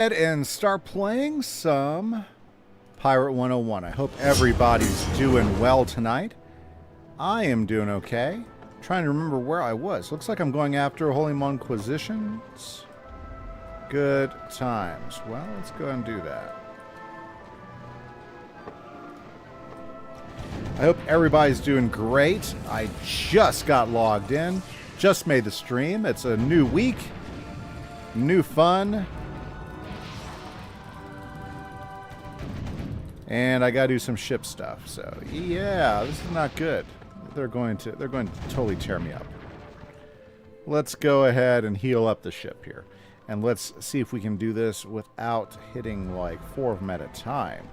And start playing some Pirate 101. I hope everybody's doing well tonight. I am doing okay. Trying to remember where I was. Looks like I'm going after Holy Monquisitions. Good times. Well, let's go ahead and do that. I hope everybody's doing great. I just got logged in. Just made the stream. It's a new week. New fun. And I gotta do some ship stuff. So yeah, this is not good. They're going to totally tear me up. Let's go ahead and heal up the ship here. And let's see if we can do this without hitting like 4 of them at a time.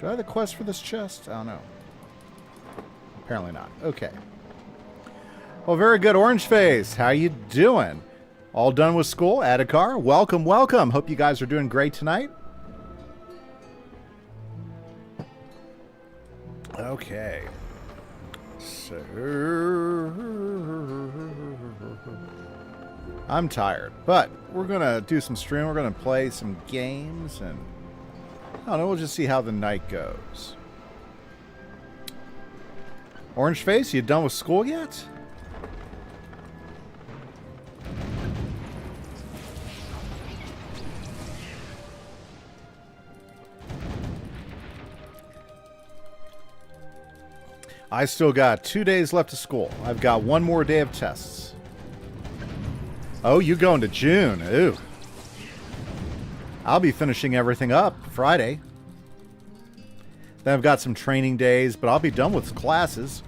Do I have the quest for this chest? I don't know. Apparently not. Okay. Well, very good, Orange Face. How you doing? All done with school? Adhikar? Welcome, welcome. Hope you guys are doing great tonight. Okay. So I'm tired, but we're gonna do some stream. We're gonna play some games, and I don't know. We'll just see how the night goes. Orange Face, you done with school yet? I still got 2 days left of school. I've got 1 more day of tests. Oh, you going to June? Ooh. I'll be finishing everything up Friday. Then I've got some training days, but I'll be done with classes.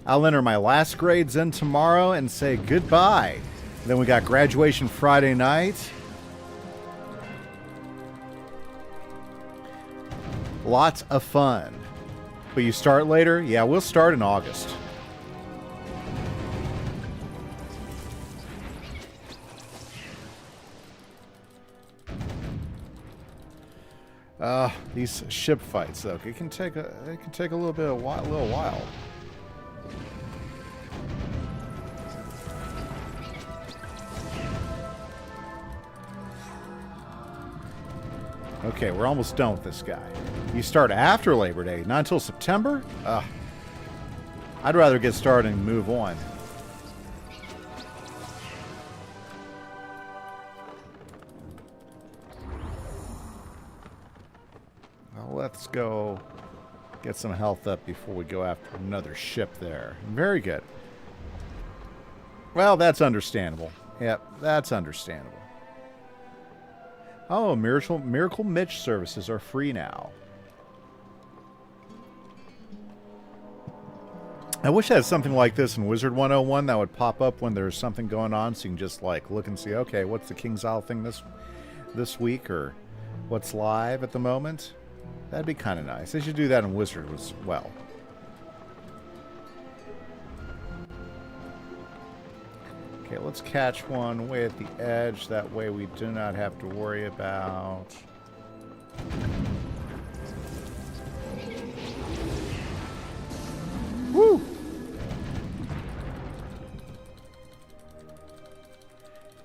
I'll enter my last grades in tomorrow and say goodbye. Then we got graduation Friday night. Lots of fun. But you start later? Yeah, we'll start in August. These ship fights, though, it can take a little bit of a little while. Okay, we're almost done with this guy. You start after Labor Day, not until September? I'd rather get started and move on. Well, let's go get some health up before we go after another ship there. Very good. Well, that's understandable. Yep, that's understandable. Oh, Miracle Mitch services are free now. I wish I had something like this in Wizard 101 that would pop up when there's something going on, so you can just like look and see, okay, what's the King's Isle thing this week, or what's live at the moment. That'd be kind of nice. They should do that in Wizard as well. Okay, let's catch one way at the edge. That way we do not have to worry about... Woo!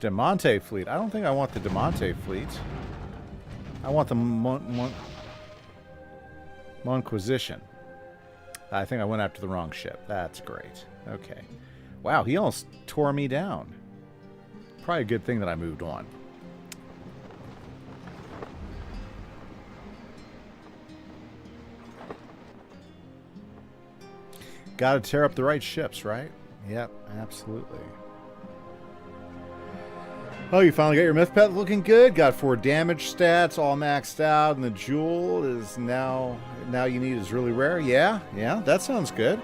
Demonte fleet. I don't think I want the Demonte fleet. I want the Monquisition. I think I went after the wrong ship. That's great. Okay. Wow, he almost tore me down. Probably a good thing that I moved on. Gotta tear up the right ships, right? Yep, absolutely. Oh, you finally got your myth pet looking good. Got 4 damage stats, all maxed out, and the jewel is now you need is really rare. Yeah, that sounds good.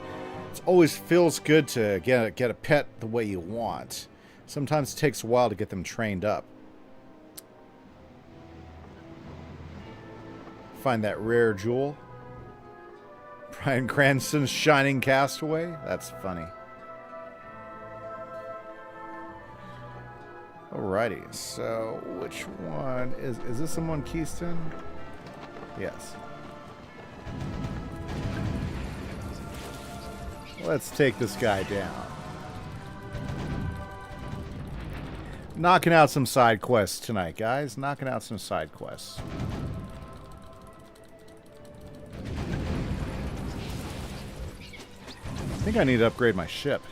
It always feels good to get a pet the way you want. Sometimes it takes a while to get them trained up. Find that rare jewel. Bryan Cranston's Shining Castaway. That's funny. Alrighty, so which one is this the one, Keystone? Yes. Let's take this guy down. Knocking out some side quests tonight, guys. Knocking out some side quests. I think I need to upgrade my ship.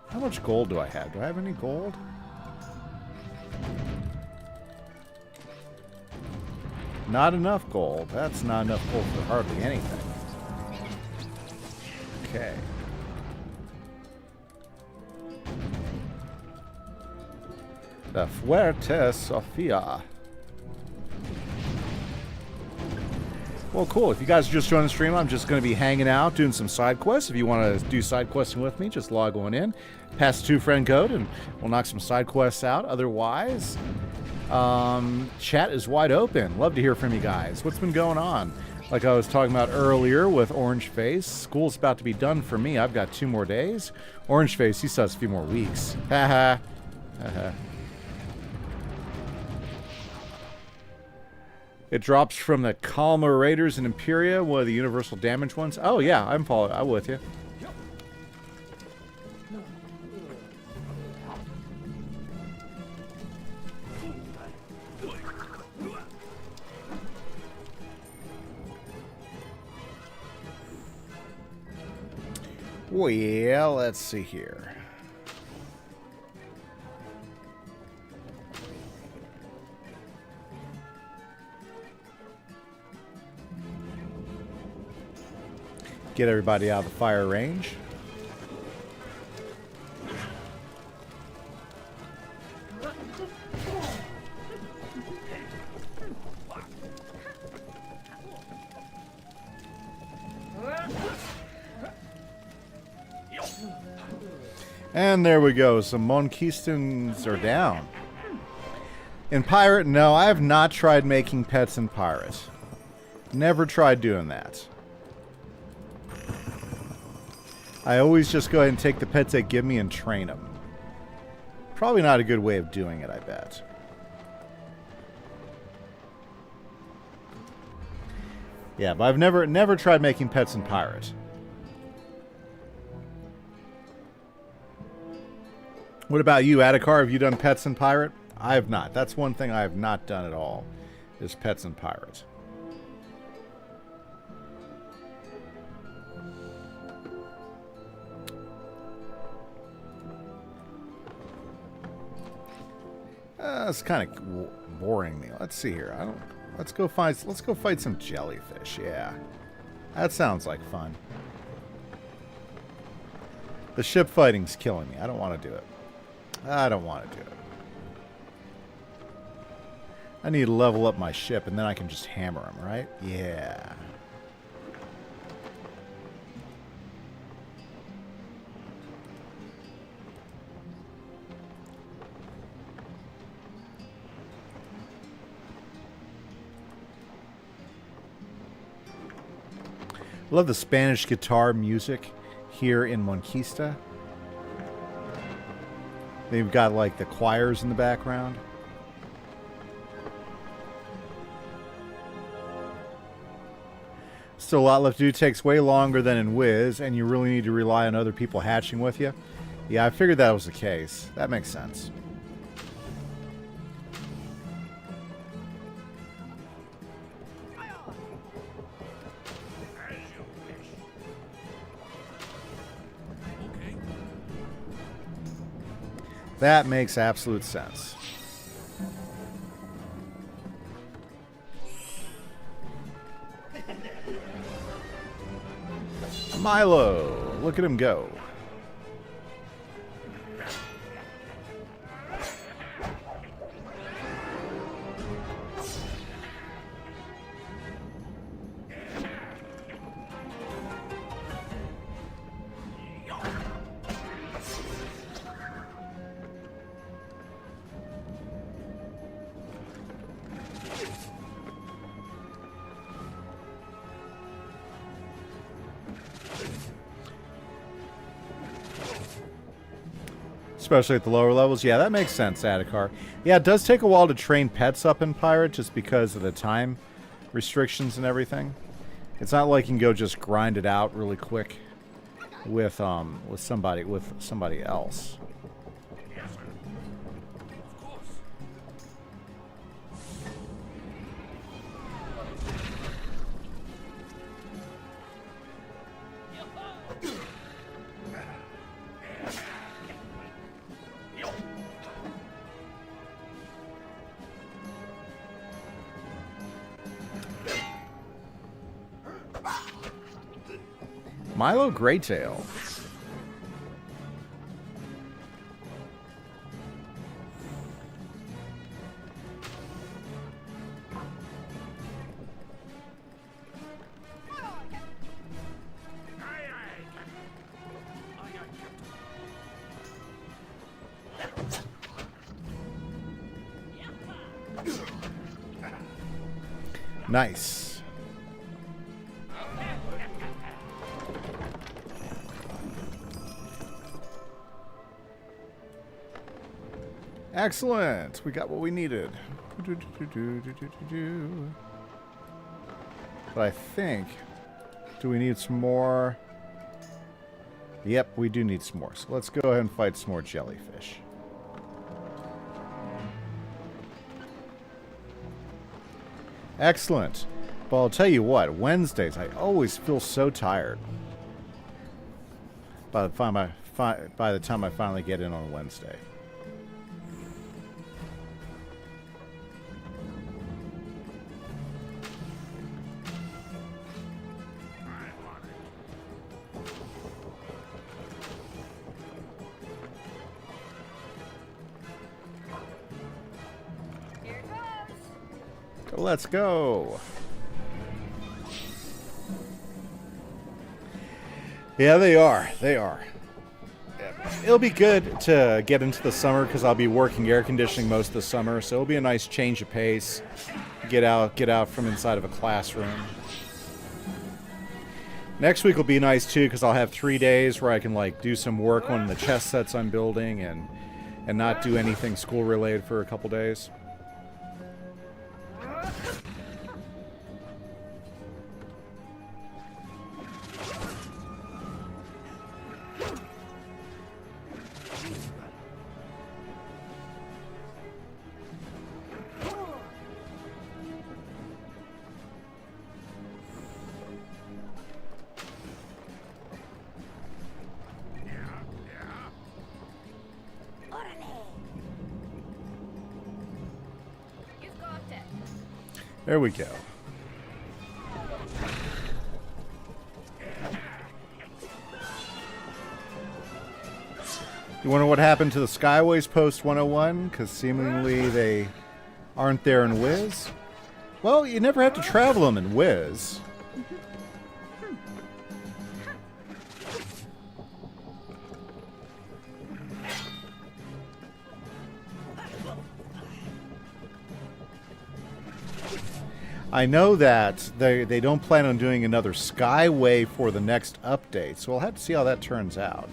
How much gold do I have? Do I have any gold? Not enough gold. That's not enough gold for hardly anything. Okay. La Fuerte Sofia. Well, cool. If you guys are just joining the stream, I'm just going to be hanging out, doing some side quests. If you want to do side questing with me, just log on in, pass the 2-friend code, and we'll knock some side quests out. Otherwise, chat is wide open. Love to hear from you guys. What's been going on? Like I was talking about earlier with Orange Face, school's about to be done for me. I've got 2 more days. Orange Face, he still has a few more weeks. Haha. Haha. It drops from the Kalmar Raiders and Imperia, one of the universal damage ones. Oh, yeah, I'm with you. Well, let's see here. Get everybody out of the fire range. And there we go. Some Monquistans are down. In Pirate, no, I have not tried making pets in Pirate. Never tried doing that. I always just go ahead and take the pets they give me and train them. Probably not a good way of doing it, I bet. Yeah, but I've never tried making pets in Pirate. What about you, Adhikar? Have you done pets in Pirate? I have not. That's one thing I have not done at all, is pets in Pirate. It's kind of boring me. Let's see here. Let's go fight some jellyfish. Yeah, that sounds like fun. The ship fighting's killing me. I don't want to do it. I don't want to do it. I need to level up my ship, and then I can just hammer them, right? Yeah. Love the Spanish guitar music here in Monquista. They've got like the choirs in the background. Still a lot left to do. Takes way longer than in Wiz, and you really need to rely on other people hatching with you. Yeah, I figured that was the case. That makes sense. That makes absolute sense. Milo, look at him go. Especially at the lower levels. Yeah, that makes sense, Adhikar. Yeah, it does take a while to train pets up in Pirate just because of the time restrictions and everything. It's not like you can go just grind it out really quick with somebody else. Milo Greytail. Nice. Excellent. We got what we needed. But I think... Do we need some more? Yep, we do need some more. So let's go ahead and fight some more jellyfish. Excellent. But I'll tell you what, Wednesdays, I always feel so tired. By the time I finally get in on Wednesday. Let's go. Yeah, they are. They are. It'll be good to get into the summer because I'll be working air conditioning most of the summer, so it'll be a nice change of pace. Get out from inside of a classroom. Next week will be nice too because I'll have 3 days where I can like do some work on the chess sets I'm building and not do anything school related for a couple days. There we go. You wonder what happened to the Skyways post 101? Because seemingly they aren't there in Wiz? Well, you never have to travel them in Wiz. I know that they don't plan on doing another Skyway for the next update, so we'll have to see how that turns out.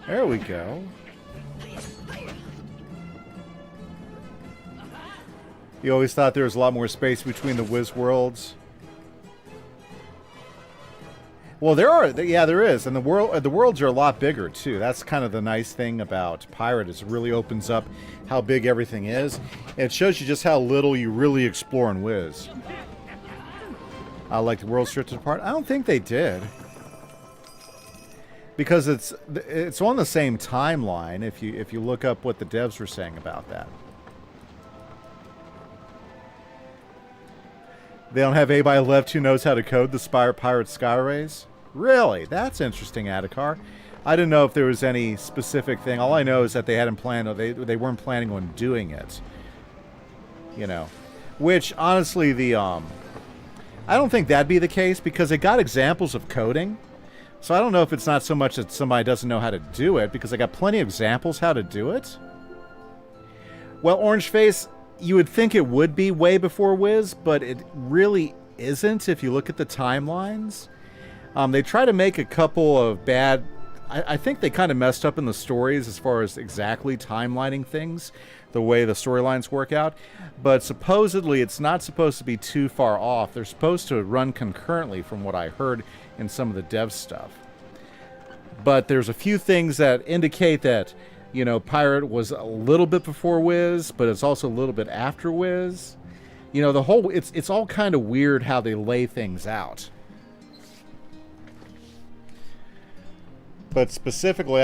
There we go. You always thought there was a lot more space between the Wiz worlds. Well, there is, and the worlds are a lot bigger too. That's kind of the nice thing about Pirate, is it really opens up how big everything is. And it shows you just how little you really explore in Wiz. Like the world's drifted apart. I don't think they did, because it's on the same timeline. If you look up what the devs were saying about that, they don't have anybody left who knows how to code the Pirate Skyways. Really? That's interesting, Adhikar. I didn't know if there was any specific thing. All I know is that they hadn't planned, they weren't planning on doing it. You know, which honestly, I don't think that'd be the case, because they got examples of coding. So I don't know if it's not so much that somebody doesn't know how to do it, because I got plenty of examples how to do it. Well, Orange Face, you would think it would be way before Wiz, but it really isn't if you look at the timelines. They try to make a couple of bad... I think they kind of messed up in the stories as far as exactly timelining things, the way the storylines work out. But supposedly it's not supposed to be too far off. They're supposed to run concurrently from what I heard in some of the dev stuff. But there's a few things that indicate that, you know, Pirate was a little bit before Wiz, but it's also a little bit after Wiz. You know, the whole... It's all kind of weird how they lay things out. But specifically,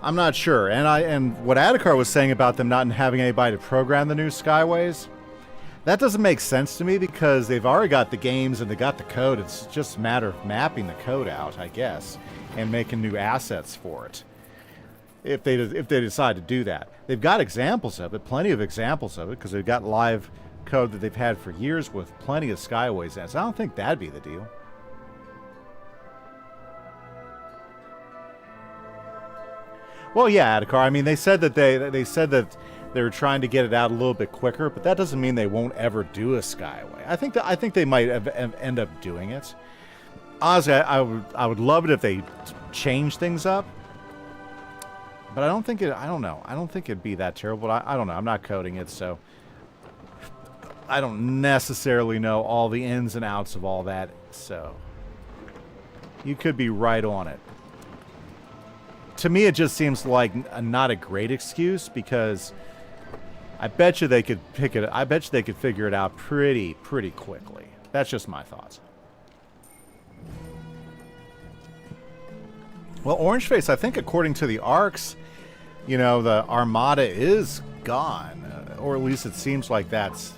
I'm not sure. And what Adhikar was saying about them not having anybody to program the new Skyways, that doesn't make sense to me because they've already got the games and they got the code. It's just a matter of mapping the code out, I guess, and making new assets for it. If they decide to do that, they've got examples of it, plenty of examples of it, because they've got live code that they've had for years with plenty of Skyways in it. So I don't think that'd be the deal. Well, yeah, Adhikar. I mean, they said that they were trying to get it out a little bit quicker, but that doesn't mean they won't ever do a Skyway. I think they might end up doing it. Honestly, I would love it if they change things up. But I don't think I don't know. I don't think it'd be that terrible. I don't know. I'm not coding it, so I don't necessarily know all the ins and outs of all that. So you could be right on it. To me, it just seems like not a great excuse because I bet you they could pick it. I bet you they could figure it out pretty quickly. That's just my thoughts. Well, Orangeface, I think according to the ARCs, you know, the Armada is gone, or at least it seems like that's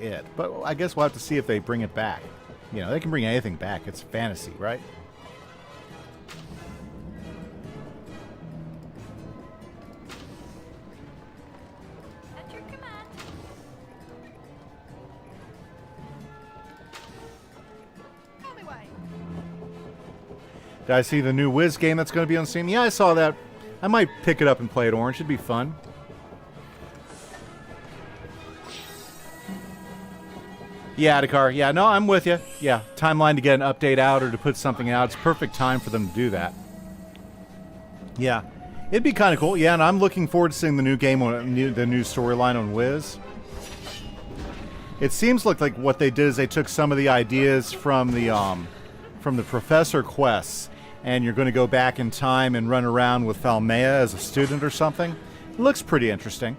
it. But I guess we'll have to see if they bring it back. You know, they can bring anything back. It's fantasy, right? At your command. Tell me why. Did I see the new Wiz game that's going to be on Steam? Yeah, I saw that. I might pick it up and play it orange. It'd be fun. Yeah, Adhikar. Yeah, no, I'm with you. Yeah, timeline to get an update out or to put something out. It's perfect time for them to do that. Yeah, it'd be kind of cool. Yeah, and I'm looking forward to seeing the new game, the new storyline on Wiz. It seems like what they did is they took some of the ideas from the Professor quests, and you're going to go back in time and run around with Falmea as a student or something. It looks pretty interesting.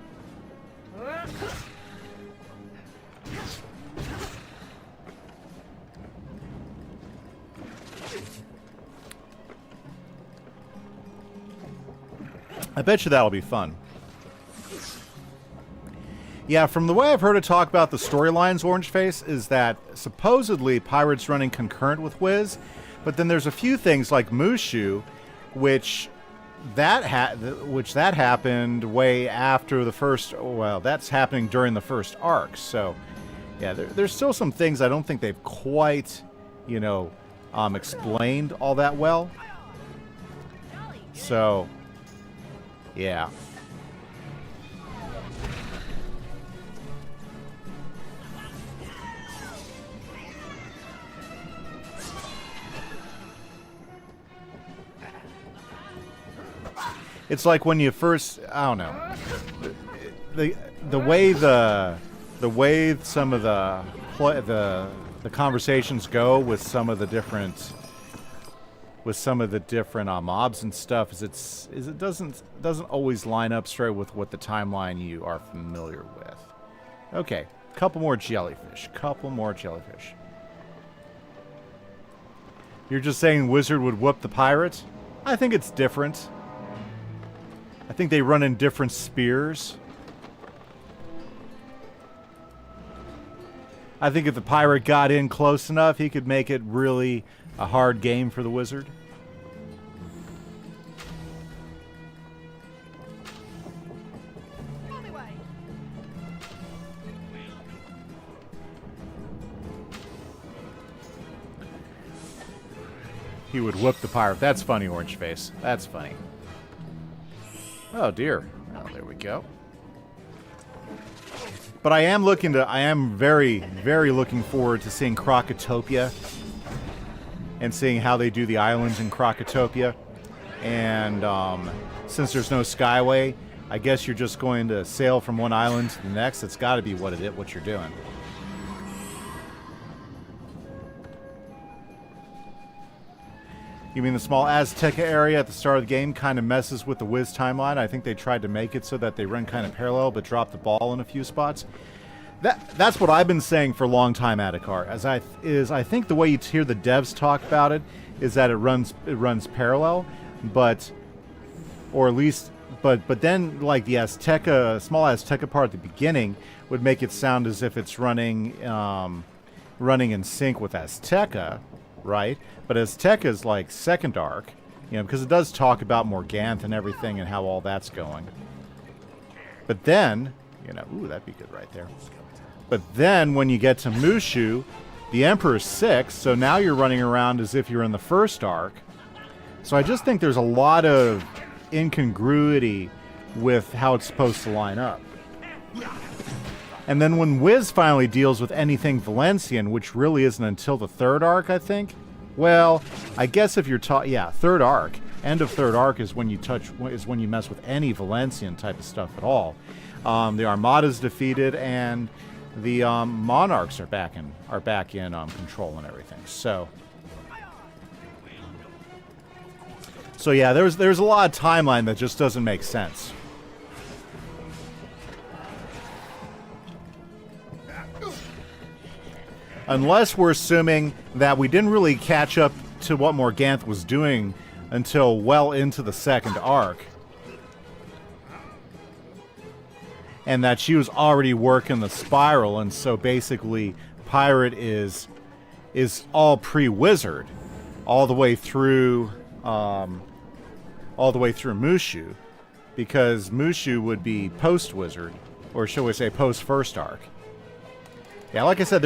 I bet you that'll be fun. Yeah, from the way I've heard it talk about the storylines, Orangeface, is that supposedly Pirate's running concurrent with Wiz, but then there's a few things like Mushu, which that happened way after the first. Well, that's happening during the first arc. So, yeah, there's still some things I don't think they've quite, you know, explained all that well. So, yeah. It's like when you first, I don't know, the way some of the conversations go with some of the different mobs and stuff is it doesn't always line up straight with what the timeline you are familiar with. Okay, couple more jellyfish. You're just saying Wizard would whoop the pirate? I think it's different. I think they run in different spears. I think if the pirate got in close enough, he could make it really a hard game for the Wizard. He would whoop the pirate. That's funny, Orangeface. That's funny. Oh dear. Oh, there we go. But I am very, very looking forward to seeing Krokotopia and seeing how they do the islands in Krokotopia. And since there's no Skyway, I guess you're just going to sail from one island to the next. It's got to be what you're doing. You mean the small Azteca area at the start of the game kind of messes with the Wiz timeline? I think they tried to make it so that they run kind of parallel but drop the ball in a few spots. That's what I've been saying for a long time, Adhikar. I think the way you hear the devs talk about it is that it runs parallel, but then like the Azteca, small Azteca part at the beginning would make it sound as if it's running in sync with Azteca, right? But Azteca is like second arc, because it does talk about Morganth and everything and how all that's going. But then, ooh, that'd be good right there. But then when you get to Mushu, the Emperor's 6, so now you're running around as if you're in the first arc. So I just think there's a lot of incongruity with how it's supposed to line up. And then when Wiz finally deals with anything Valencian, which really isn't until the third arc, I think. Well, I guess if you're third arc. End of third arc is when you mess with any Valencian type of stuff at all. The Armada's defeated and the Monarchs are back in control and everything. So yeah, there's a lot of timeline that just doesn't make sense. Unless we're assuming that we didn't really catch up to what Morganth was doing until well into the second arc. And that she was already working the spiral, and so basically Pirate is all pre-wizard all the way through Mushu, because Mushu would be post-wizard, or shall we say post-first arc. Yeah, like I said,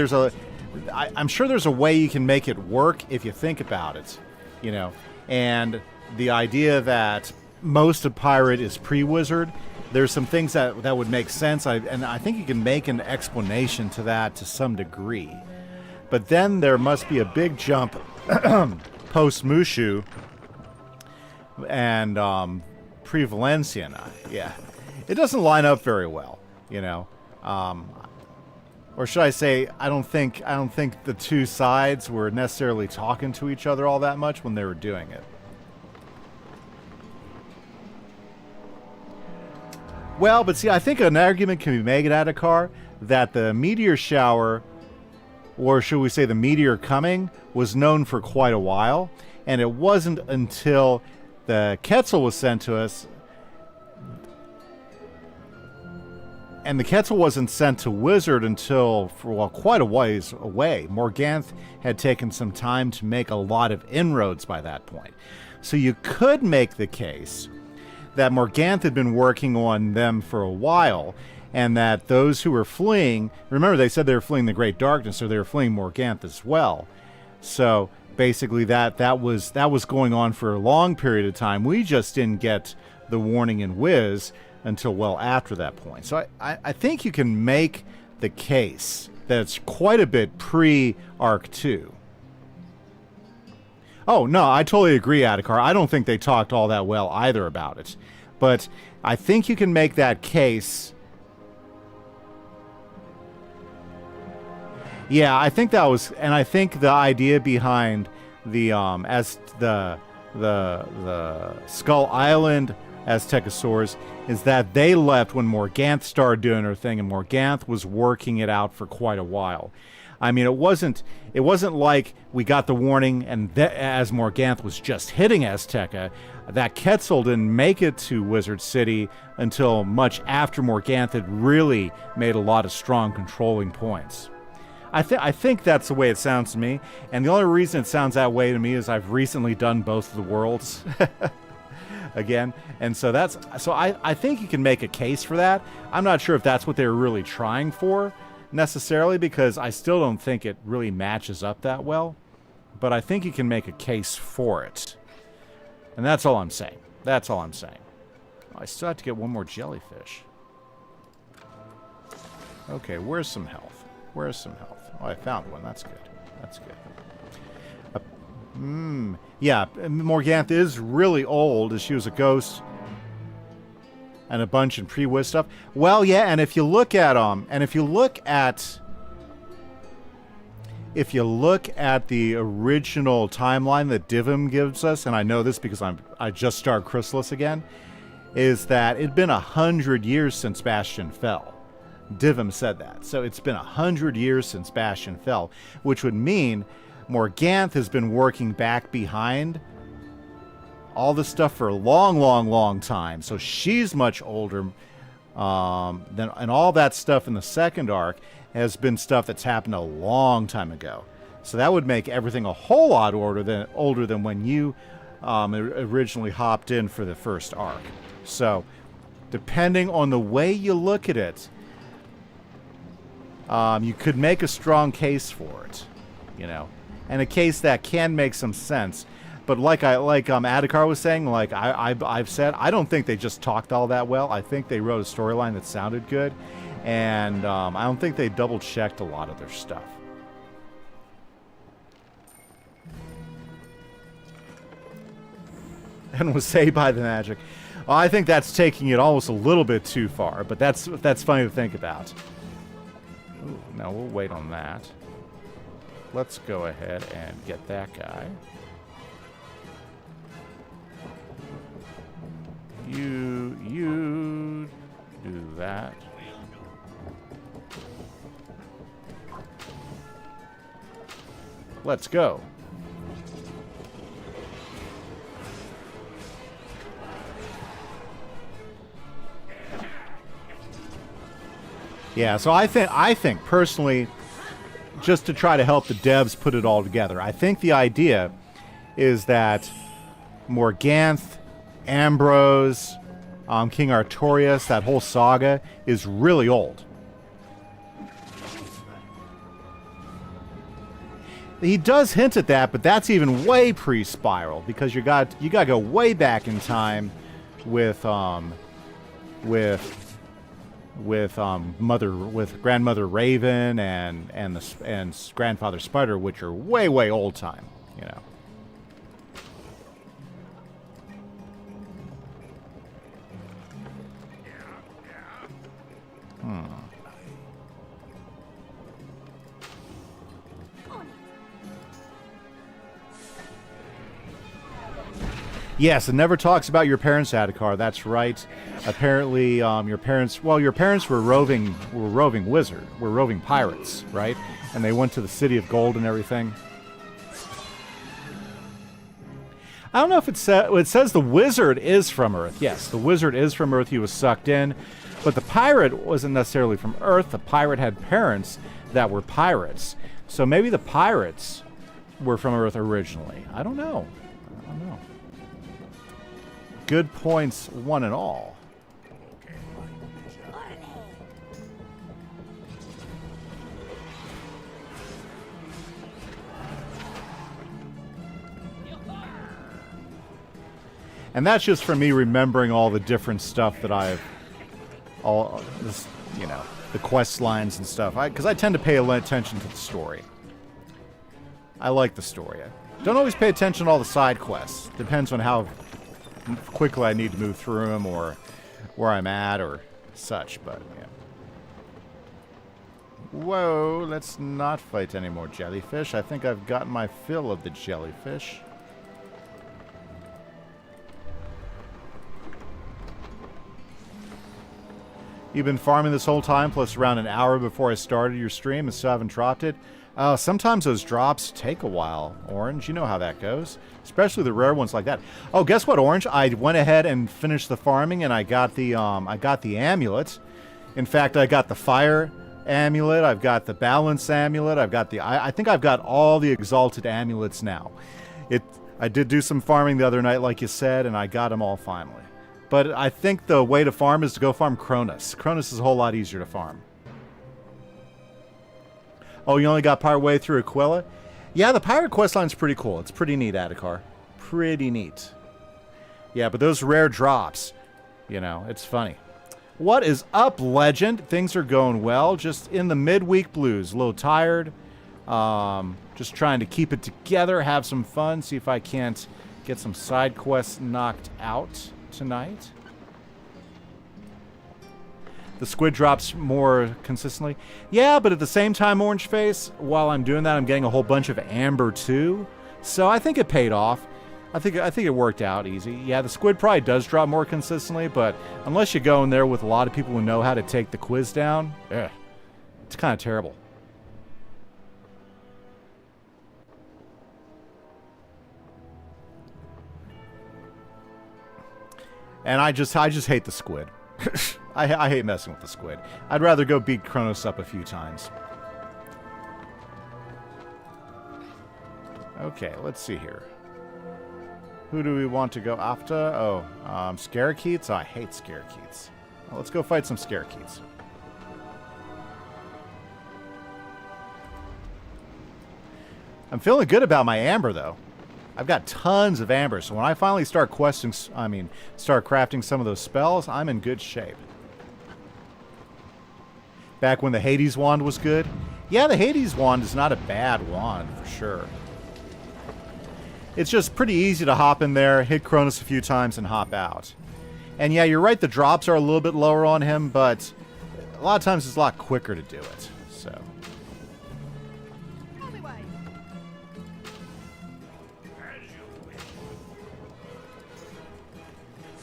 I'm sure there's a way you can make it work if you think about it, and the idea that most of Pirate is pre-wizard, there's some things that would make sense, and I think you can make an explanation to that to some degree. But then there must be a big jump post-Mushu and pre-Valencian. Yeah, it doesn't line up very well, or should I say, I don't think the two sides were necessarily talking to each other all that much when they were doing it. Well, but see, I think an argument can be made at Adhikar that the meteor shower, or should we say the meteor coming, was known for quite a while, and it wasn't until the Quetzal was sent to us, and the Quetzal wasn't sent to Wizard until, quite a ways away. Morganth had taken some time to make a lot of inroads by that point. So you could make the case that Morganth had been working on them for a while, and that those who were fleeing, remember they said they were fleeing the Great Darkness, so they were fleeing Morganth as well. So basically that was going on for a long period of time. We just didn't get the warning in Wiz until well after that point. So I think you can make the case that it's quite a bit pre-Arc 2. Oh, no, I totally agree, Adhikar. I don't think they talked all that well either about it. But I think you can make that case. Yeah, I think that was, and I think the idea behind the Skull Island Aztecosaurs is that they left when Morganth started doing her thing, and Morganth was working it out for quite a while. I mean, it wasn't like we got the warning and as Morganth was just hitting Azteca, that Quetzal didn't make it to Wizard City until much after Morganth had really made a lot of strong controlling points. I think that's the way it sounds to me, and the only reason it sounds that way to me is I've recently done both of the worlds again, and so I think you can make a case for that. I'm not sure if that's what they were really trying for necessarily, because I still don't think it really matches up that well, but I think you can make a case for it, and that's all I'm saying. That's all I'm saying. I still have to get one more jellyfish. Okay, where's some health? Where's some health? Oh, I found one. That's good. That's good. Yeah, Morganth is really old. She was a ghost and a bunch in pre-Wiz stuff. Well, yeah, and if you look at the original timeline that Divim gives us, and I know this because I just started Chrysalis again, is that it'd been 100 years since Bastion fell. Divim said that. So it's been 100 years since Bastion fell, which would mean Morganth has been working back behind all this stuff for a long, long, long time. So she's much older and all that stuff in the second arc has been stuff that's happened a long time ago. So that would make everything a whole lot older than when you originally hopped in for the first arc. So depending on the way you look at it, you could make a strong case for it, and a case that can make some sense. But like Adhikar was saying, like I've said, I don't think they just talked all that well. I think they wrote a storyline that sounded good, and I don't think they double-checked a lot of their stuff. And was saved by the magic. Well, I think that's taking it almost a little bit too far, but that's funny to think about. Ooh, now we'll wait on that. Let's go ahead and get that guy. You do that. Let's go. Yeah, so I think personally, just to try to help the devs put it all together, I think the idea is that Morganth, Ambrose, King Artorias, that whole saga is really old. He does hint at that, but that's even way pre-Spiral, because you got to go way back in time with Grandmother Raven and Grandfather Spider, which are way old time, Yes, it never talks about your parents, Adhikar. That's right. Apparently, your parents were roving pirates, right? And they went to the City of Gold and everything. I don't know if it says the wizard is from Earth. Yes, the wizard is from Earth. He was sucked in. But the pirate wasn't necessarily from Earth. The pirate had parents that were pirates. So maybe the pirates were from Earth originally. I don't know. Good points, one and all. And that's just for me remembering all the different stuff that the quest lines and stuff. Because I tend to pay attention to the story. I like the story. I don't always pay attention to all the side quests. Depends on how quickly I need to move through them or where I'm at or such, but yeah. Whoa, let's not fight any more jellyfish. I think I've gotten my fill of the jellyfish. You've been farming this whole time, plus around an hour before I started your stream and still haven't dropped it? Sometimes those drops take a while, Orange. You know how that goes. Especially the rare ones like that. Oh, guess what, Orange? I went ahead and finished the farming, and I got the amulet. In fact, I got the fire amulet. I've got the balance amulet. I've got the... I think I've got all the exalted amulets now. I did do some farming the other night, like you said, and I got them all finally. But I think the way to farm is to go farm Cronus. Cronus is a whole lot easier to farm. Oh, you only got part way through Aquila? Yeah, the pirate questline's pretty cool. It's pretty neat, Adhikar. Pretty neat. Yeah, but those rare drops, it's funny. What is up, Legend? Things are going well. Just in the midweek blues. A little tired. Just trying to keep it together, have some fun, see if I can't get some side quests knocked out tonight. The squid drops more consistently. Yeah, but at the same time, Orange Face, while I'm doing that, I'm getting a whole bunch of amber too. So I think it paid off. I think it worked out easy. Yeah, the squid probably does drop more consistently, but unless you go in there with a lot of people who know how to take the quiz down, it's kind of terrible. And I just hate the squid. I hate messing with the squid. I'd rather go beat Kronos up a few times. Okay, let's see here. Who do we want to go after? Oh, Scarekeets? Oh, I hate Scarekeets. Well, let's go fight some Scarekeets. I'm feeling good about my amber, though. I've got tons of amber, so when I finally start start crafting some of those spells, I'm in good shape. Back when the Hades wand was good. Yeah, the Hades wand is not a bad wand, for sure. It's just pretty easy to hop in there, hit Kronos a few times, and hop out. And yeah, you're right, the drops are a little bit lower on him, but a lot of times it's a lot quicker to do it. So.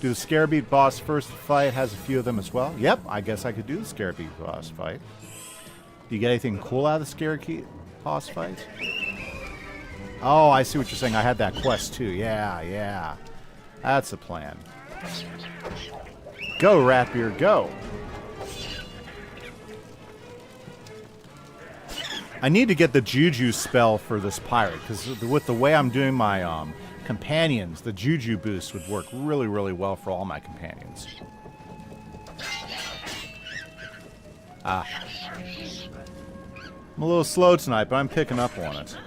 Do the Scarebeat boss first fight has a few of them as well? Yep, I guess I could do the Scarebeat boss fight. Do you get anything cool out of the Scarebeat boss fight? Oh, I see what you're saying. I had that quest too. Yeah. That's the plan. Go, Ratbeard, go. I need to get the Juju spell for this pirate, because with the way I'm doing my companions, the Juju boost would work really, really well for all my companions. I'm a little slow tonight, but I'm picking up on it.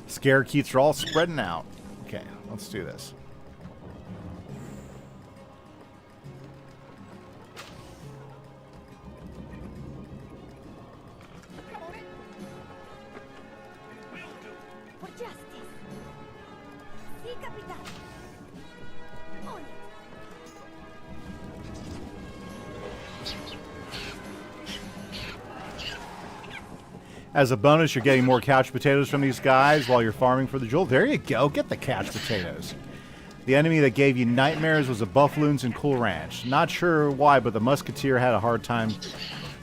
Scarekeets are all spreading out. Okay, let's do this. For justice. Sí, Capitán. On it. As a bonus, you're getting more couch potatoes from these guys while you're farming for the jewel. There you go. Get the couch potatoes. The enemy that gave you nightmares was the Buffaloons in Cool Ranch. Not sure why, but the Musketeer had a hard time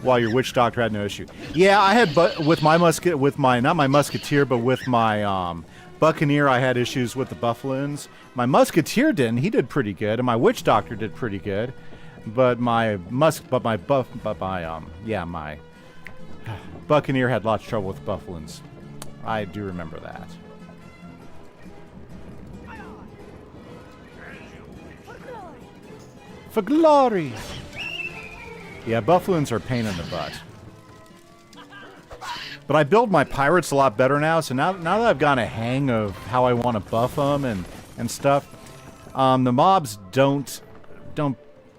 while your Witch Doctor had no issue. Yeah, I had with my not my Musketeer, but with my Buccaneer, I had issues with the Buffaloons. My Musketeer didn't. He did pretty good, and my Witch Doctor did pretty good. But my Buccaneer had lots of trouble with Buffaloons. I do remember that. For glory! Yeah, Buffaloons are a pain in the butt. But I build my pirates a lot better now, so now that I've gotten a hang of how I want to buff them and stuff, the mobs don't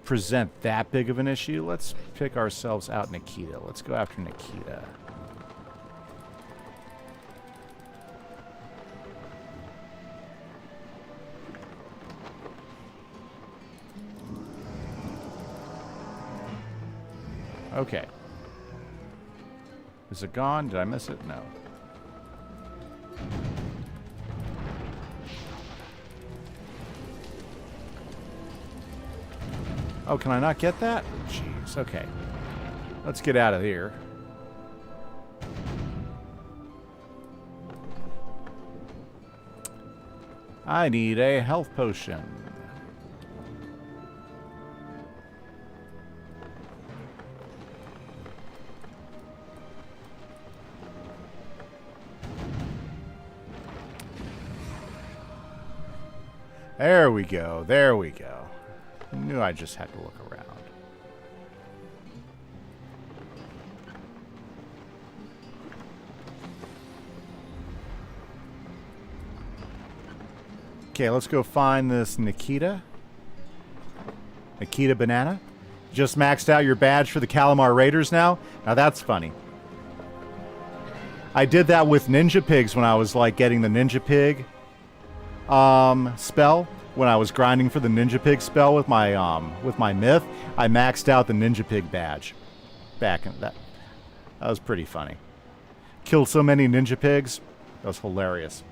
present that big of an issue. Let's pick ourselves out Nikita. Let's go after Nikita. Okay. Is it gone? Did I miss it? No. Oh, can I not get that? Jeez, okay. Let's get out of here. I need a health potion. There we go. There we go. I knew I just had to look around. Okay, let's go find this Nikita. Nikita Banana. Just maxed out your badge for the Calamar Raiders now? Now that's funny. I did that with Ninja Pigs when I was like getting the Ninja Pig spell. When I was grinding for the Ninja Pig spell with my myth, I maxed out the Ninja Pig badge. Back in that. That was pretty funny. Killed so many Ninja Pigs. That was hilarious.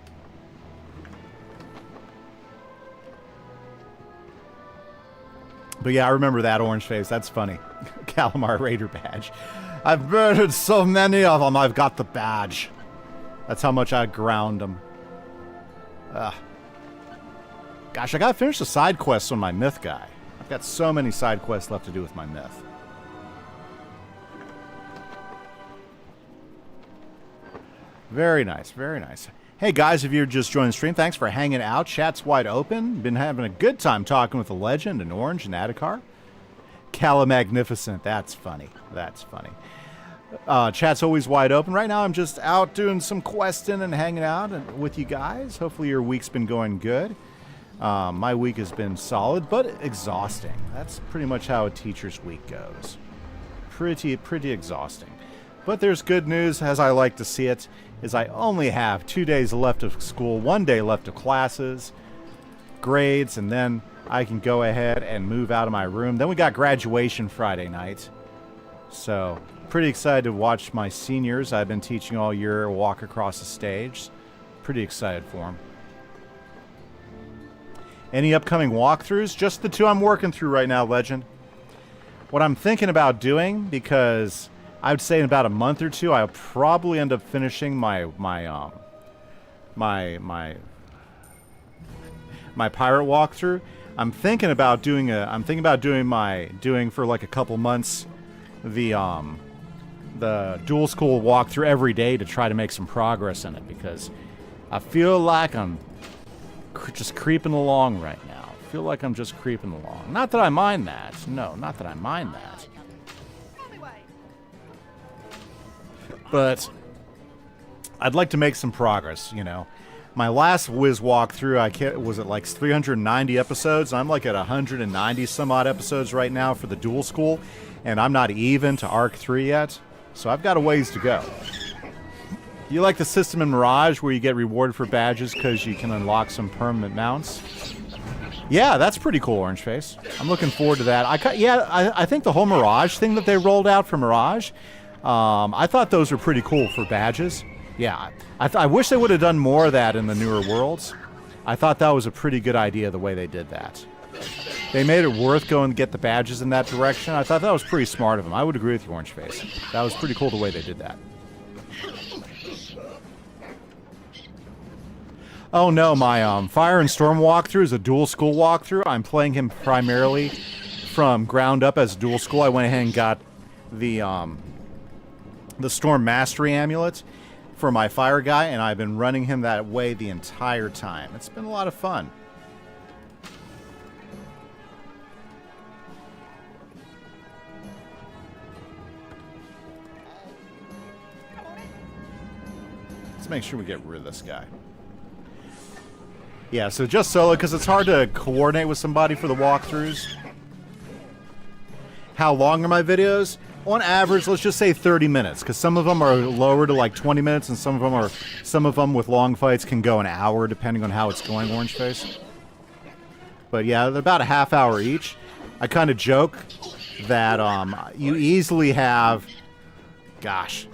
But yeah, I remember that orange face. That's funny. Calamar Raider badge. I've murdered so many of them, I've got the badge. That's how much I ground them. Gosh, I gotta finish the side quests on my myth guy. I've got so many side quests left to do with my myth. Very nice, very nice. Hey guys, if you're just joining the stream, thanks for hanging out. Chat's wide open. Been having a good time talking with the legend and Orange and Adhikar. Calamagnificent, that's funny. That's funny. Chat's always wide open. Right now I'm just out doing some questing and hanging out with you guys. Hopefully your week's been going good. My week has been solid, but exhausting. That's pretty much how a teacher's week goes. Pretty exhausting. But there's good news, as I like to see it, is I only have 2 days left of school, 1 day left of classes, grades, and then I can go ahead and move out of my room. Then we got graduation Friday night. So, pretty excited to watch my seniors I've been teaching all year walk across the stage. Pretty excited for them. Any upcoming walkthroughs? Just the two I'm working through right now, Legend. What I'm thinking about doing, because I would say in about a month or two, I'll probably end up finishing my pirate walkthrough. I'm thinking about doing for like a couple months the dual school walkthrough every day to try to make some progress in it, because I feel like I'm just creeping along right now. I feel like I'm just creeping along. Not that I mind that. No, not that I mind that. But I'd like to make some progress, you know. My last Wiz walkthrough, was at like 390 episodes. I'm like at 190 some odd episodes right now for the dual school, and I'm not even to Arc 3 yet, so I've got a ways to go. You like the system in Mirage where you get rewarded for badges because you can unlock some permanent mounts? Yeah, that's pretty cool, Orange Face. I'm looking forward to that. I think the whole Mirage thing that they rolled out for Mirage, I thought those were pretty cool for badges. Yeah, I wish they would have done more of that in the newer worlds. I thought that was a pretty good idea the way they did that. They made it worth going to get the badges in that direction. I thought that was pretty smart of them. I would agree with you, Orange Face. That was pretty cool the way they did that. Oh no, my Fire and Storm walkthrough is a dual school walkthrough. I'm playing him primarily from ground up as dual school. I went ahead and got the Storm Mastery Amulet for my fire guy, and I've been running him that way the entire time. It's been a lot of fun. Let's make sure we get rid of this guy. Yeah, so just solo, because it's hard to coordinate with somebody for the walkthroughs. How long are my videos? On average, let's just say 30 minutes, because some of them are lower to like 20 minutes, and some of them with long fights can go an hour, depending on how it's going, Orange Face. But yeah, they're about a half hour each. I kind of joke that you easily have, gosh,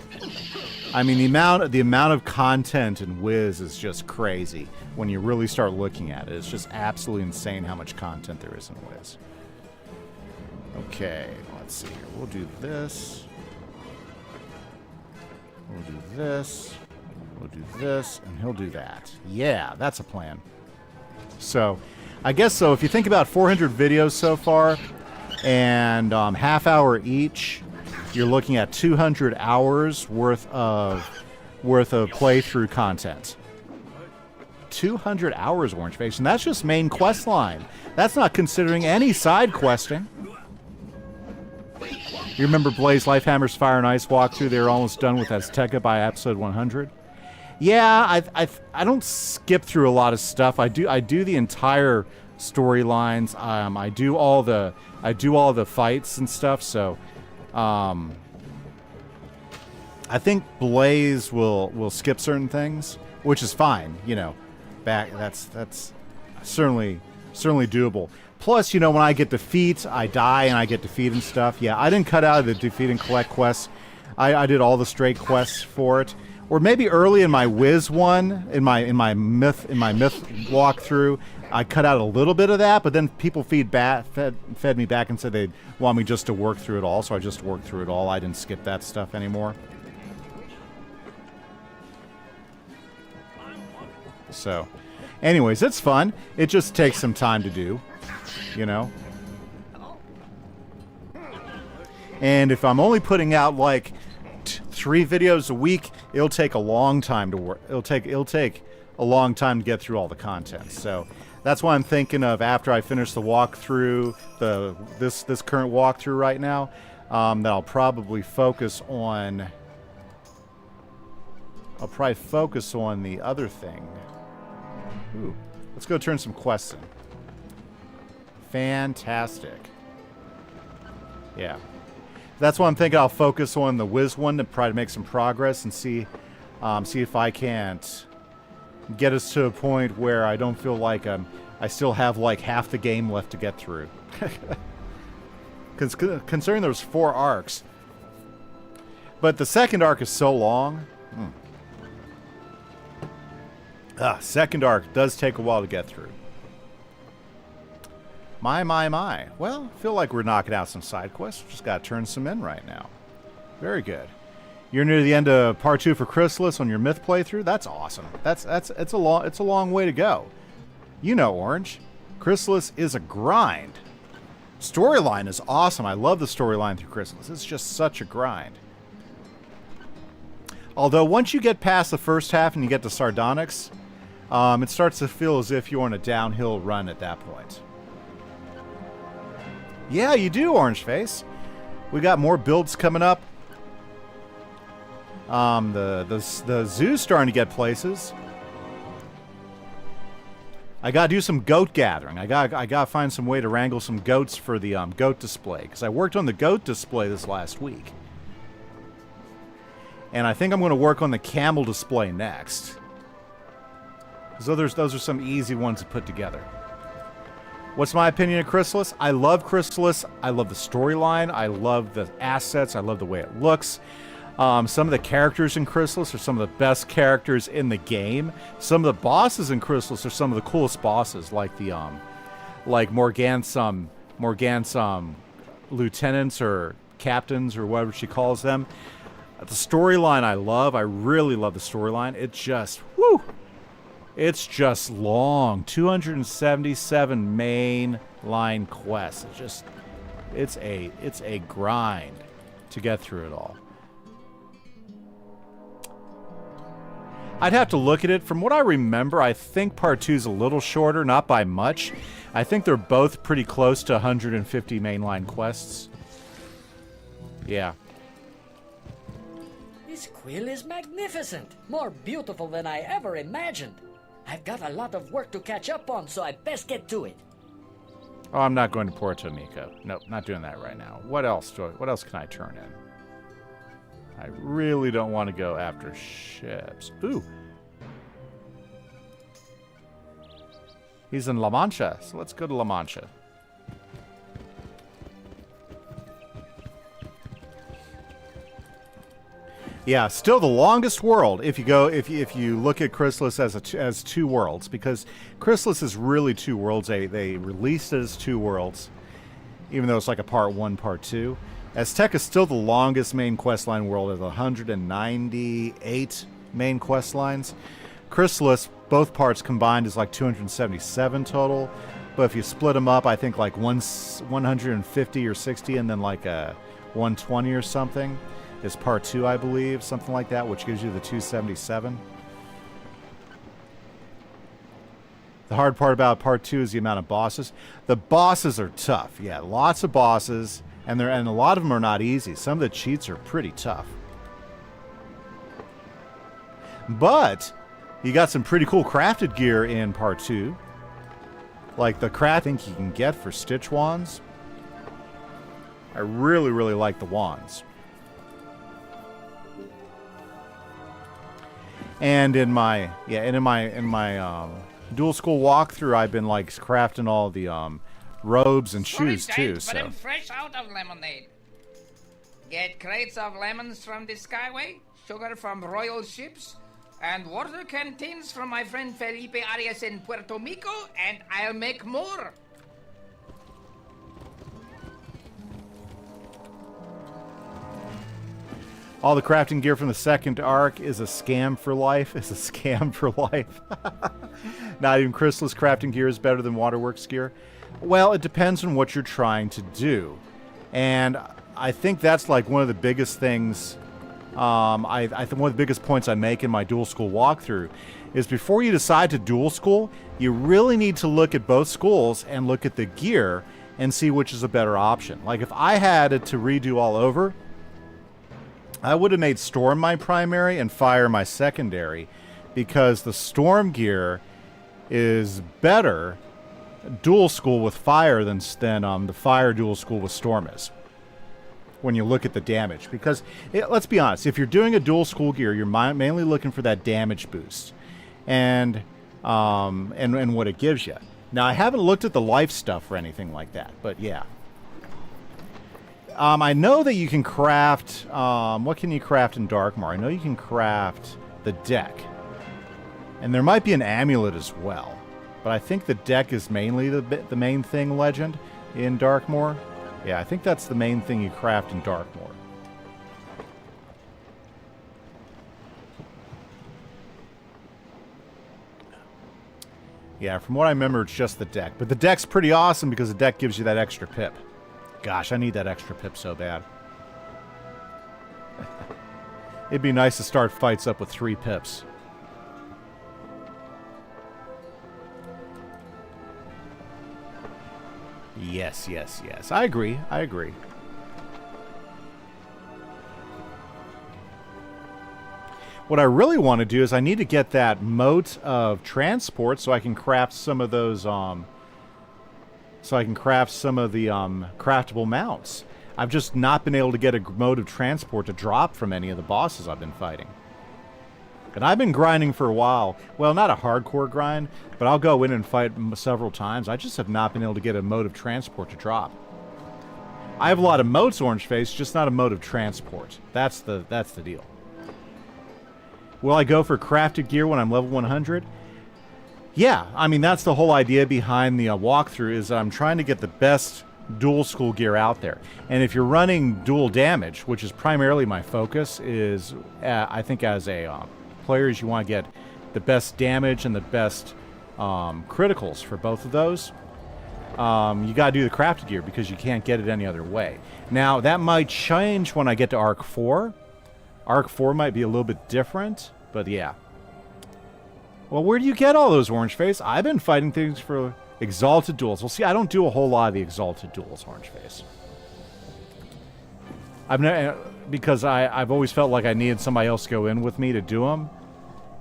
I mean the amount of content in Wiz is just crazy when you really start looking at it. It's just absolutely insane how much content there is in Wiz. Okay, let's see here. We'll do this. We'll do this. We'll do this, and he'll do that. Yeah, that's a plan. So, I guess so. If you think about 400 videos so far, and half hour each, you're looking at 200 hours worth of playthrough content. 200 hours, Orange Face, and that's just main quest line. That's not considering any side questing. You remember Blaze Lifehammer's Fire and Ice walkthrough? They were almost done with Azteca by episode 100. Yeah, I don't skip through a lot of stuff. I do the entire storylines. I do all the fights and stuff. So, I I think Blaze will skip certain things, which is fine. You know, that's certainly doable. Plus, you know, when I get defeat, I die and I get defeat and stuff. Yeah, I didn't cut out the defeat and collect quests. I did all the straight quests for it. Or maybe early in my Wiz one, in my myth walkthrough, I cut out a little bit of that, but then people fed me back and said they'd want me just to work through it all, so I just worked through it all. I didn't skip that stuff anymore. So, anyways, it's fun. It just takes some time to do, you know. And if I'm only putting out like 3 videos a week, it'll take a long time to work. It'll take a long time to get through all the content. So that's why I'm thinking of, after I finish the walkthrough, this current walkthrough right now, that I'll probably focus on. I'll probably focus on the other thing. Ooh, let's go turn some quests in. Fantastic. Yeah. That's why I'm thinking I'll focus on the Wiz one to try to make some progress and see if I can't get us to a point where I don't feel like I still have like half the game left to get through. Considering there's 4 arcs. But the second arc is so long. Second arc does take a while to get through. My. Well, I feel like we're knocking out some side quests. Just got to turn some in right now. Very good. You're near the end of part 2 for Chrysalis on your Myth playthrough. That's awesome. It's a long way to go. You know, Orange. Chrysalis is a grind. Storyline is awesome. I love the storyline through Chrysalis. It's just such a grind. Although once you get past the first half and you get to Sardonyx, it starts to feel as if you're on a downhill run at that point. Yeah, you do, Orange Face. We got more builds coming up. The zoo's starting to get places. I gotta do some goat gathering. I gotta find some way to wrangle some goats for the goat display, because I worked on the goat display this last week, and I think I'm going to work on the camel display next. So those are some easy ones to put together. What's my opinion of Chrysalis? I love Chrysalis. I love the storyline. I love the assets. I love the way it looks. Some of the characters in Chrysalis are some of the best characters in the game. Some of the bosses in Chrysalis are some of the coolest bosses, like the Morgan's lieutenants or captains or whatever she calls them. The storyline I love. I really love the storyline. It just, whoo! It's just long. 277 main line quests. It's a grind to get through it all. I'd have to look at it. From what I remember, I think part 2 is a little shorter, not by much. I think they're both pretty close to 150 mainline quests. Yeah. This quill is magnificent. More beautiful than I ever imagined. I've got a lot of work to catch up on, so I best get to it. Oh, I'm not going to Puerto Rico. Nope, not doing that right now. What else can I turn in? I really don't want to go after ships. Ooh. He's in La Mancha, so let's go to La Mancha. Yeah, still the longest world if you look at Chrysalis as 2 worlds, because Chrysalis is really 2 worlds. They released it as 2 worlds, even though it's like a part 1, part 2. Aztec is still the longest main questline world at 198 main quest lines. Chrysalis, both parts combined, is like 277 total. But if you split them up, I think like 150 or 60, and then like a 120 or something is part 2, I believe, something like that, which gives you the 277. The hard part about part 2 is the amount of bosses. The bosses are tough. Yeah, lots of bosses, and a lot of them are not easy. Some of the cheats are pretty tough. But you got some pretty cool crafted gear in part 2. Like the crafting you can get for Stitch Wands. I really, really like the wands. And in my dual school walkthrough, I've been like crafting all the robes and shoes too. But So I'm fresh out of lemonade. Get crates of lemons from the Skyway, sugar from royal ships, and water canteens from my friend Felipe Arias in Puerto Rico, and I'll make more. all the crafting gear from the second arc is a scam for life. It's a scam for life. Not even Chrysalis crafting gear is better than Waterworks gear. Well, it depends on what you're trying to do. And I think that's like one of the biggest things, I think one of the biggest points I make in my dual school walkthrough is before you decide to dual school, you really need to look at both schools and look at the gear and see which is a better option. Like if I had it to redo all over, I would have made Storm my primary and Fire my secondary, because the Storm gear is better dual school with Fire than the Fire dual school with Storm is, when you look at the damage. Because let's be honest, if you're doing a dual school gear, you're mainly looking for that damage boost and what it gives you. Now, I haven't looked at the life stuff or anything like that, but yeah. I know that you can craft, what can you craft in Darkmoor? I know you can craft the deck. And there might be an amulet as well. But I think the deck is mainly the main thing, Legend, in Darkmoor. Yeah, I think that's the main thing you craft in Darkmoor. Yeah, from what I remember, it's just the deck. But the deck's pretty awesome because the deck gives you that extra pip. Gosh, I need that extra pip so bad. It'd be nice to start fights up with 3 pips. Yes, yes, yes. I agree. I agree. What I really want to do is I need to get that moat of transport so I can craft some of those, craftable mounts. I've just not been able to get a mode of transport to drop from any of the bosses I've been fighting. And I've been grinding for a while. Well, not a hardcore grind, but I'll go in and fight several times. I just have not been able to get a mode of transport to drop. I have a lot of moats, Orangeface, just not a mode of transport. That's the deal. Will I go for crafted gear when I'm level 100? Yeah, I mean, that's the whole idea behind the walkthrough, is that I'm trying to get the best dual school gear out there. And if you're running dual damage, which is primarily my focus, is I think as a players, you want to get the best damage and the best criticals for both of those. You got to do the crafted gear because you can't get it any other way. Now, that might change when I get to Arc 4. Arc 4 might be a little bit different, but yeah. Well, where do you get all those, Orangeface? I've been fighting things for Exalted Duels. Well, see, I don't do a whole lot of the Exalted Duels, Orangeface. Because I've always felt like I needed somebody else to go in with me to do them.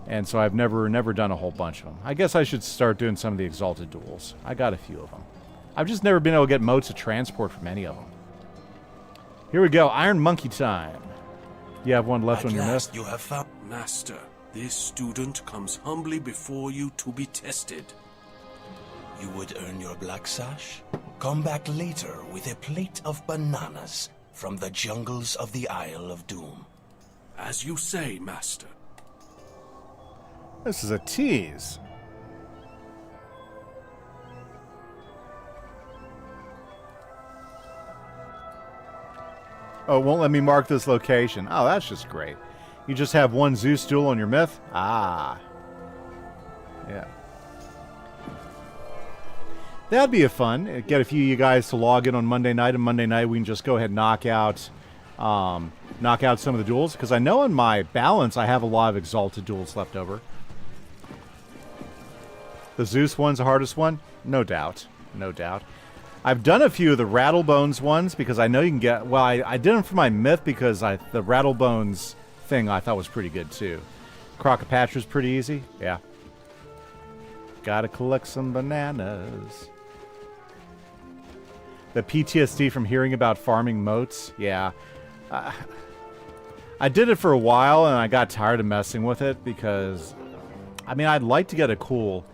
And so I've never done a whole bunch of them. I guess I should start doing some of the Exalted Duels. I got a few of them. I've just never been able to get modes of transport from any of them. Here we go. Iron Monkey time. You have one left on your myth? You have found... Master, this student comes humbly before you to be tested. You would earn your black sash? Come back later with a plate of bananas from the jungles of the Isle of Doom. As you say, Master. This is a tease. Oh, it won't let me mark this location. Oh, that's just great. You just have one Zeus duel on your myth? Ah. Yeah. That'd be a fun. Get a few of you guys to log in on Monday night, and Monday night we can just go ahead and knock out some of the duels. Because I know in my balance I have a lot of Exalted duels left over. The Zeus one's the hardest one? No doubt. No doubt. I've done a few of the Rattlebones ones because I know you can get... Well, I did them for my myth because the Rattlebones thing I thought was pretty good too. Crocopatra's pretty easy. Yeah. Gotta collect some bananas. The PTSD from hearing about farming moats. Yeah. I did it for a while and I got tired of messing with it because, I mean, I'd like to get a cool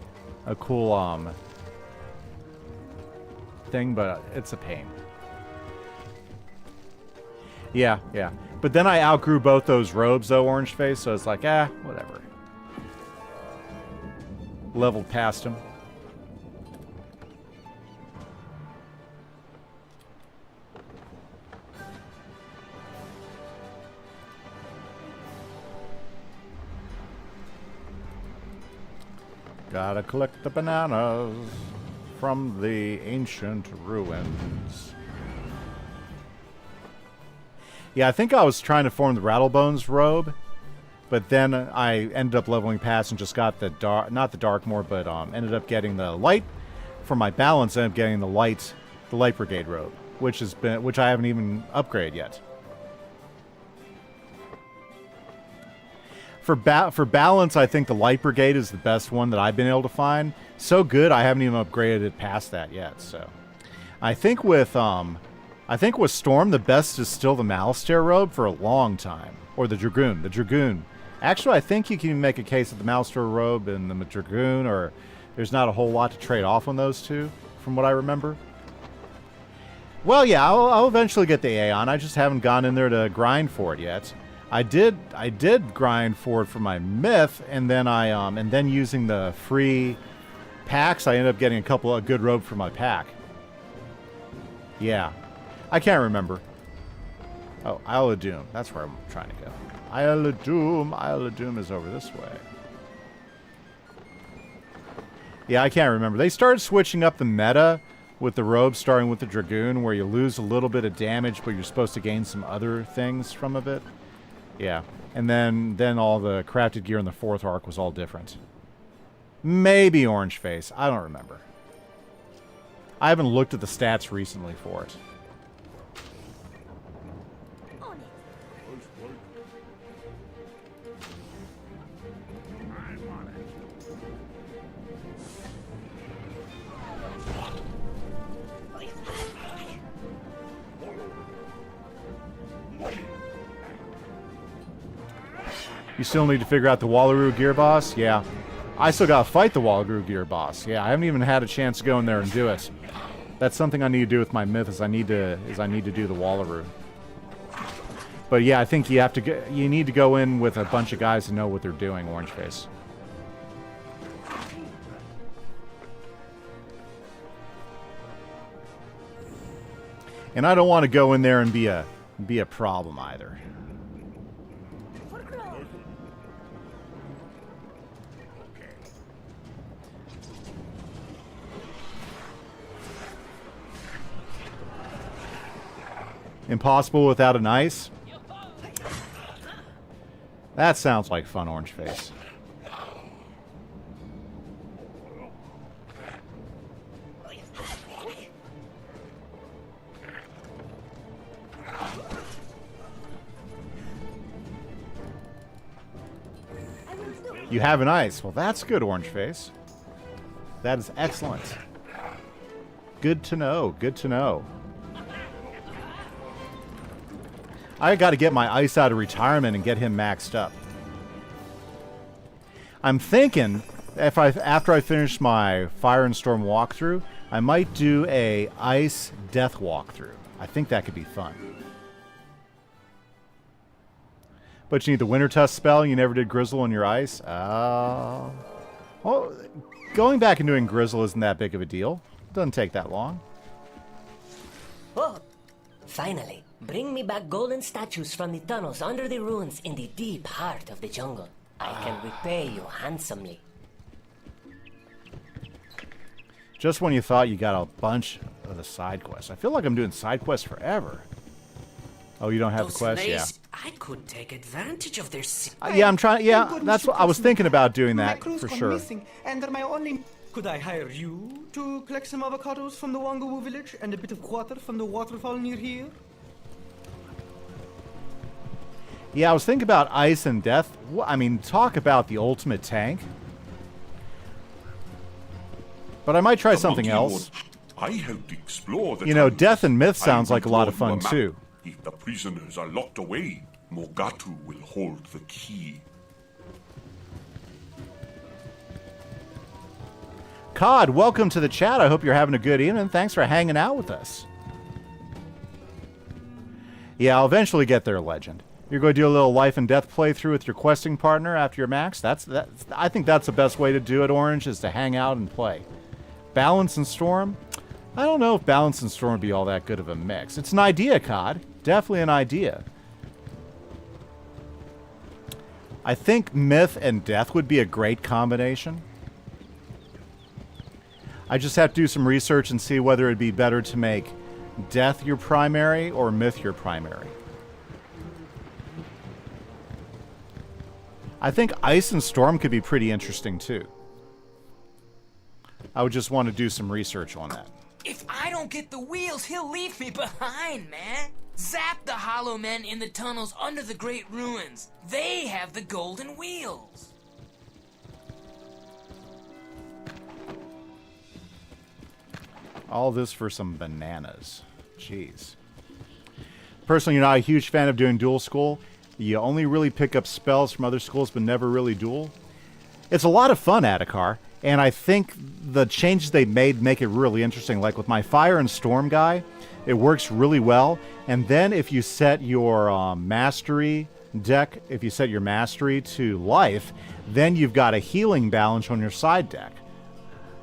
thing, but it's a pain. Yeah. But then I outgrew both those robes, though, Orange Face, so it's like, whatever. Leveled past him. Gotta collect the bananas from the ancient ruins. Yeah, I think I was trying to form the Rattlebones robe, but then I ended up leveling past and just got the dark, not the Darkmoor, but ended up getting the light. For my balance, I ended up getting the light brigade robe, which I haven't even upgraded yet. For balance, I think the light brigade is the best one that I've been able to find. So good, I haven't even upgraded it past that yet. So, I think with Storm, the best is still the Malastare robe for a long time, or the Dragoon. The Dragoon. Actually, I think you can make a case of the Malastare robe and the Dragoon, or there's not a whole lot to trade off on those two, from what I remember. Well, yeah, I'll eventually get the Aeon. I just haven't gone in there to grind for it yet. I did grind for it for my myth, and then and then using the free packs, I ended up getting a good robe for my pack. Yeah, I can't remember. Oh, Isle of Doom. That's where I'm trying to go. Isle of Doom. Isle of Doom is over this way. Yeah, I can't remember. They started switching up the meta with the robe, starting with the Dragoon, where you lose a little bit of damage, but you're supposed to gain some other things from it. Yeah, and then all the crafted gear in the 4th arc was all different. Maybe Orange Face. I don't remember. I haven't looked at the stats recently for it. On it. You still need to figure out the Wallaroo gear boss? Yeah. I still gotta fight the Wallaroo gear boss. Yeah, I haven't even had a chance to go in there and do it. That's something I need to do with my myth, is I need to do the Wallaroo. But yeah, I think you need to go in with a bunch of guys who know what they're doing, Orange Face. And I don't want to go in there and be a problem either. Impossible without an ice? That sounds like fun, Orange Face. You have an ice. Well, that's good, Orange Face. That is excellent. Good to know. Good to know. I got to get my ice out of retirement and get him maxed up. I'm thinking, after I finish my Fire and Storm walkthrough, I might do a Ice Death walkthrough. I think that could be fun. But you need the Winter Tusk spell. You never did Grizzle on your ice. Well, going back and doing Grizzle isn't that big of a deal. Doesn't take that long. Oh, finally. Bring me back golden statues from the tunnels under the ruins in the deep heart of the jungle. I can repay you handsomely. Just when you thought you got a bunch of the side quests. I feel like I'm doing side quests forever. Oh, you don't have the quest? Yeah. I could take advantage of their... Yeah, I'm trying... Yeah, that's what I was thinking about doing that, for sure. Could I hire you to collect some avocados from the Wangawoo village and a bit of water from the waterfall near here? Yeah, I was thinking about Ice and Death. I mean, talk about the ultimate tank. But I might try something else. I helped explore the Death and Myth sounds like a lot of fun, too. If the prisoners are locked away, Mogatu will hold the key. Cod, welcome to the chat. I hope you're having a good evening. Thanks for hanging out with us. Yeah, I'll eventually get there, Legend. You're going to do a little life and death playthrough with your questing partner after your max. I think that's the best way to do it, Orange, is to hang out and play. Balance and Storm? I don't know if Balance and Storm would be all that good of a mix. It's an idea, Cod. Definitely an idea. I think Myth and Death would be a great combination. I just have to do some research and see whether it'd be better to make Death your primary or Myth your primary. I think Ice and Storm could be pretty interesting too. I would just want to do some research on that. If I don't get the wheels, he'll leave me behind, man. Zap the hollow men in the tunnels under the great ruins. They have the golden wheels. All this for some bananas. Jeez. Personally, you're not a huge fan of doing dual school. You only really pick up spells from other schools, but never really duel. It's a lot of fun, Adhikar, and I think the changes they made make it really interesting. Like with my Fire and Storm guy, it works really well. And then if you set your mastery deck, if you set your mastery to life, then you've got a healing balance on your side deck.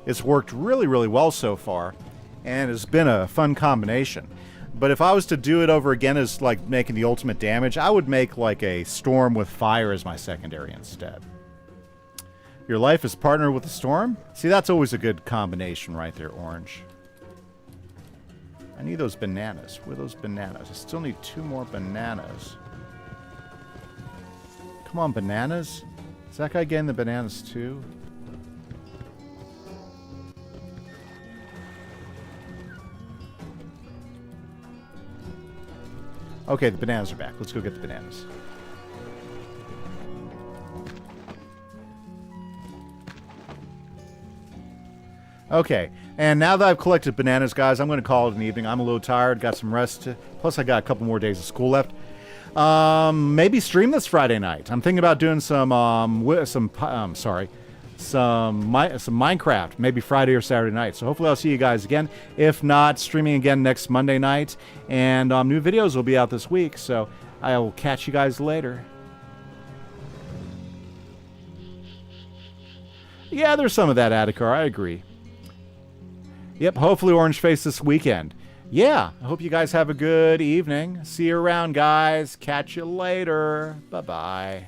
It's worked really, really well so far, and it's been a fun combination. But if I was to do it over again as like making the ultimate damage, I would make like a Storm with Fire as my secondary instead. Your life is partnered with the Storm? See, that's always a good combination right there, Orange. I need those bananas. Where are those bananas? I still need 2 more bananas. Come on, bananas. Is that guy getting the bananas too? Okay, the bananas are back. Let's go get the bananas. Okay, and now that I've collected bananas, guys, I'm going to call it an evening. I'm a little tired, got some rest. Plus, I got a couple more days of school left. Maybe stream this Friday night. I'm thinking about doing some Minecraft, maybe Friday or Saturday night. So hopefully I'll see you guys again. If not, streaming again next Monday night. And new videos will be out this week. So I will catch you guys later. Yeah, there's some of that, Adhikar. I agree. Yep, hopefully Orange Face this weekend. Yeah, I hope you guys have a good evening. See you around, guys. Catch you later. Bye-bye.